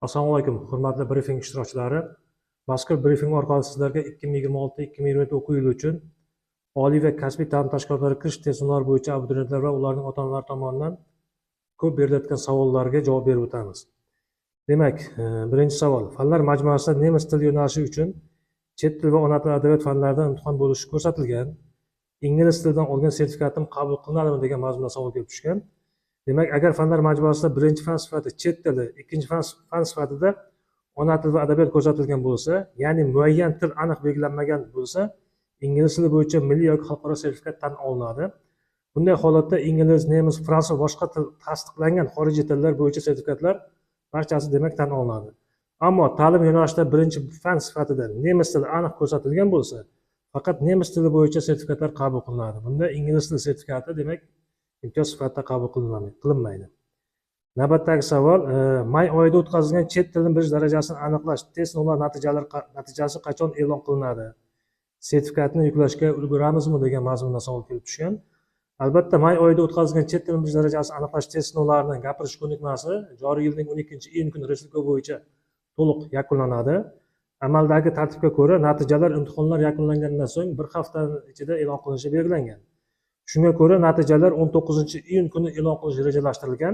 Assalomu alaykum, hurmatli brifing ishtirokchilari. Mazkur brifing orqali sizlarga 2026-2027 o'quv yili uchun oliy va kasbiy ta'lim tashkilotlariga kirish test sinovlari bo'yicha abituriyentlar va ularning ota-onalari tomonidan ko'p berilayotgan savollarga javob berib o'tamiz. Demak, birinchi savol: fanlar majmuasida nemis tili yo'nalishi uchun chet til va ona tili adabiyot fanlaridan imtihon bo'lishi ko'rsatilgan. Ingliz tilidan olgan sertifikatim qabul qilinadimi degan mazmunda savol kelib tushgan. Demak, agar fanlar majmuasida birinchi fan sifatida chet tili, ikkinchi fan sifatida ona til va adabiyot ko'rsatilgan bo'lsa, ya'ni muayyan til aniq belgilanmagan bo'lsa, ingliz tili bo'yicha milliy yoki xalqaro sertifikat tan olinadi. Bunday holatda ingliz, nemis, fransuz va boshqa til tasdiqlangan xorijiy tillar bo'yicha sertifikatlar barchasi demak tan olinadi. Ammo ta'lim yo'nalishida birinchi fan sifatida nemis tili aniq ko'rsatilgan bo'lsa, faqat nemis tili bo'yicha sertifikatlar qabul qilinadi. Bunda ingliz tili sertifikati demak imtiyoz sifatida qabul qilinmaydi. Navbatdagi savol: may oyida o'tkazilgan chet tilini bilish darajasini aniqlash test sinovlari natijasi qachon e'lon qilinadi? Sertifikatni yuklashga ulguramizmi degan mazmunda savol kelib tushgan. Albatta, may oyida o'tkazilgan chet tilini bilish darajasini aniqlash test sinovlarining gapirish ko'nikmasi joriy yilning 12-iyun kuni respublika bo'yicha to'liq yakunlanadi. Amaldagi tartibga ko'ra natijalar imtihonlar yakunlangandan so'ng bir hafta ichida e'lon qilinishi belgilangan. Shunga ko'ra natijalar 19-iyun kuni e'lon qilish rejalashtirilgan.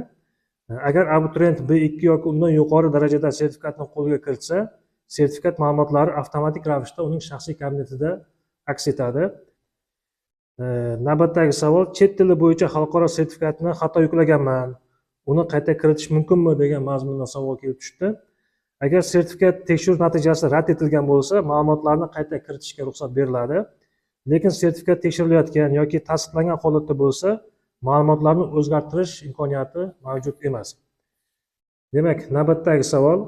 Agar abituriyent B2 yoki undan yuqori darajada sertifikatni qo'lga kiritsa, sertifikat ma'lumotlari avtomatik ravishda uning shaxsiy kabinetida aks etadi. Navbatdagi savol: chet tili bo'yicha xalqaro sertifikatni xato yuklaganman, uni qayta kiritish mumkinmi degan mazmunda savol kelib tushdi. Agar sertifikat tekshiruv natijasi rad etilgan bo'lsa, ma'lumotlarni qayta kiritishga ruxsat beriladi. Lekin sertifikat tekshirilayotgan yoki tasdiqlangan holatda bo'lsa, ma'lumotlarni o'zgartirish imkoniyati mavjud emas. Demak, navbatdagi savol: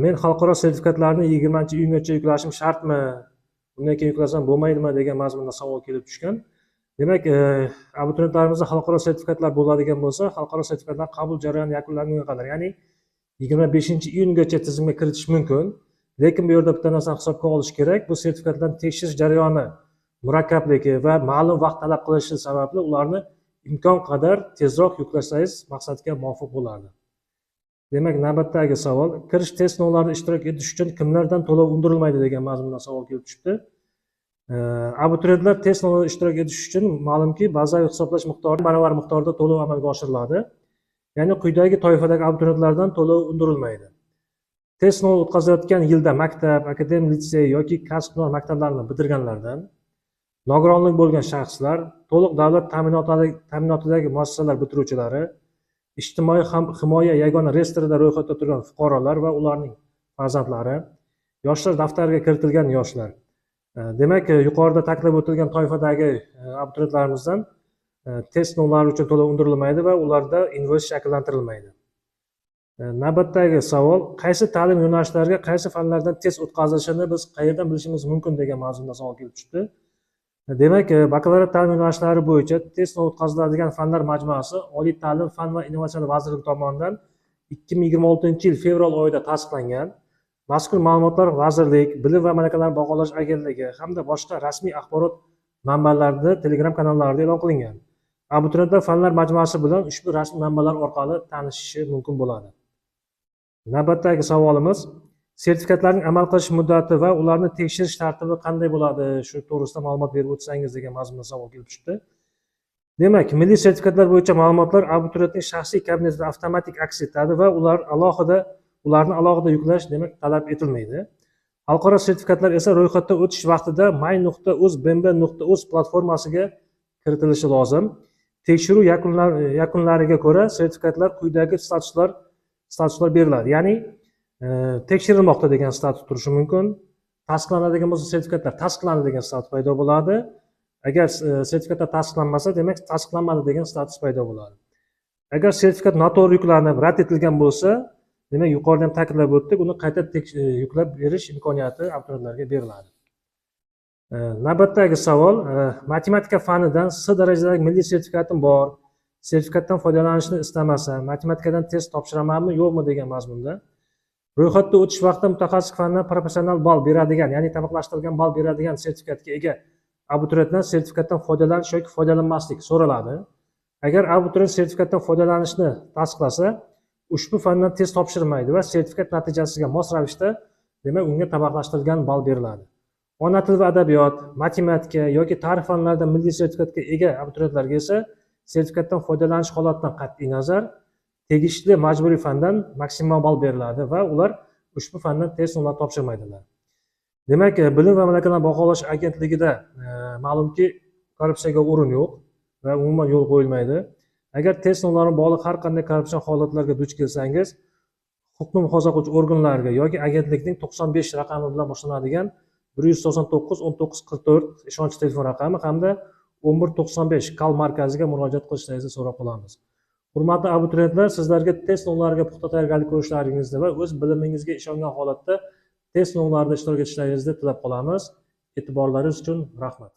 men xalqaro sertifikatlarni 20-iyungacha yuklashim shartmi? Undan keyin yuklasam bo'lmaydimi degan mazmunda savol kelib tushgan. Demak, abituriyentlarimizda xalqaro sertifikatlar bo'ladigan bo'lsa, xalqaro sertifikatlar qabul jarayoni yakunlangunga qadar, ya'ni 25-iyungacha tizimga kiritish mumkin. Lekin bu yerda bitta narsani hisobga olish kerak. Bu sertifikatlarni tekshirish jarayoni murakkabligi va ma'lum vaqt talab qilishi sababli ularni imkon qadar tezroq yuklasangiz maqsadga muvofiq bo'lardi. Demak, navbatdagi savol: kirish test sinovlarida ishtirok etish uchun kimlardan to'lov undirilmaydi degan mazmunda savol kelib tushdi. Abituriyentlar test sinovlarida ishtirok etish uchun ma'lumki, bazaviy hisoblash miqdori baravar miqdorda to'lov amalga oshiriladi. Ya'ni quyidagi toifadagi abituriyentlardan to'lov undirilmaydi. Test sinovi o'tkazilayotgan yilda maktab, akademik litsey yoki kasb-hunar maktablarini bitirganlardan, nogironlik bo'lgan shaxslar, to'liq davlat ta'minotidagi muassasalar bitiruvchilari, ijtimoiy himoya yagona reyestrida ro'yxatda turgan fuqarolar va ularning farzandlari, yoshlar daftariga kiritilgan yoshlar. Demak, yuqorida ta'kidlab o'tilgan toifadagi abituriyentlarimizdan test sinovlari uchun to'lov undirilmaydi va ularda invoice shakllantirilmaydi. Navbatdagi savol: qaysi ta'lim yo'nalishlariga qaysi fanlardan test o'tkazilishini biz qayerdan bilishimiz mumkin degan mazmunda savol kelib tushdi. Demak, bakalavriat ta'lim yo'nalishlari bo'yicha test o'tkaziladigan fanlar majmuasi Oliy ta'lim, fan va innovatsiyalar vazirligi tomonidan 2026-yil fevral oyida tasdiqlangan. Mazkur ma'lumotlar vazirlik, bilim va malakalarni baholash agentligi hamda boshqa rasmiy axborot manbalarida Telegram kanallarida e'lon qilingan. Abituriyentlar fanlar majmuasi bilan ushbu rasmiy manbalar orqali tanishishi mumkin bo'ladi. Navbatdagi savolimiz: sertifikatlarning amal qilish muddati va ularni tekshirish tartibi qanday bo'ladi? Shu to'g'risida ma'lumot berib o'tsangiz degan mazmunda savol kelib tushdi. Demak, milliy sertifikatlar bo'yicha ma'lumotlar abituriyentning shaxsiy kabinetida avtomatik aks etadi va ularni alohida yuklash demak talab etilmaydi. Xalqaro sertifikatlar esa ro'yxatdan o'tish vaqtida may.uz.bmb.uz platformasiga kiritilishi lozim. Tekshiruv yakunlariga ko'ra sertifikatlar quyidagi statuslar beriladi. Ya'ni tekshirilmoqda degan status turishi mumkin. Tasdiqlanadigan bo'lsa sertifikatlar tasdiqlandi degan status paydo bo'ladi. Agar sertifikatlar tasdiqlanmasa, demak tasdiqlanmadi degan status paydo bo'ladi. Agar sertifikat noto'g'ri yuklanib, rad etilgan bo'lsa, demak yuqorida ham ta'kidlab o'tdik, uni qayta yuklab berish imkoniyati abituriyentlarga beriladi. Navbatdagi savol: matematika fanidan C darajadagi milliy sertifikatim bor. Sertifikatdan foydalanishni istamasam, matematikadan test topshiramanmi, yo'qmi degan mazmunda. Ro'yxatda o'tish vaqtida mutaxassis fandan proporsional ball beradigan, ya'ni tabaqlashtirilgan ball beradigan sertifikatga ega abituriyentdan sertifikatdan foydalanish yoki foydalanmaslik so'raladi. Agar abituriyent sertifikatdan foydalanishni tasdiqlasa, ushbu fandan test topshirmaydi va sertifikat natijasiga mos ravishda demak unga tabaqlashtirilgan ball beriladi. Ona til va adabiyot, matematika yoki tarix fanlarida milliy sertifikatga ega abituriyentlarga esa sertifikatdan foydalanish holatidan qat'iy nazar tegishli majburiy fandan maksimal ball beriladi va ular ushbu fandan test sinovlarini topshirmaydilar. Demak, Bilim va malakalarni baholash agentligida ma'lumki korrupsiyaga o'rin yo'q va umuman yo'l qo'yilmaydi. Agar test sinovlariga bog'liq har qanday korrupsion holatlarga duch kelsangiz, huquqni muhofaza qiluvchi organlarga yoki agentlikning 95 raqami bilan boshlanadigan 199 19 44 ishonch telefon raqami hamda 1195 kal markaziga murojaat qilishlaringizni so'rab qolamiz. Hurmatli abituriyentlar, sizlarga test sinovlariga puxta tayyorgarlik ko'rishlaringizni va o'z bilimingizga ishongan holatda test sinovlarida ishtirok etishlaringizni tilab qolamiz. E'tiborlaringiz uchun rahmat.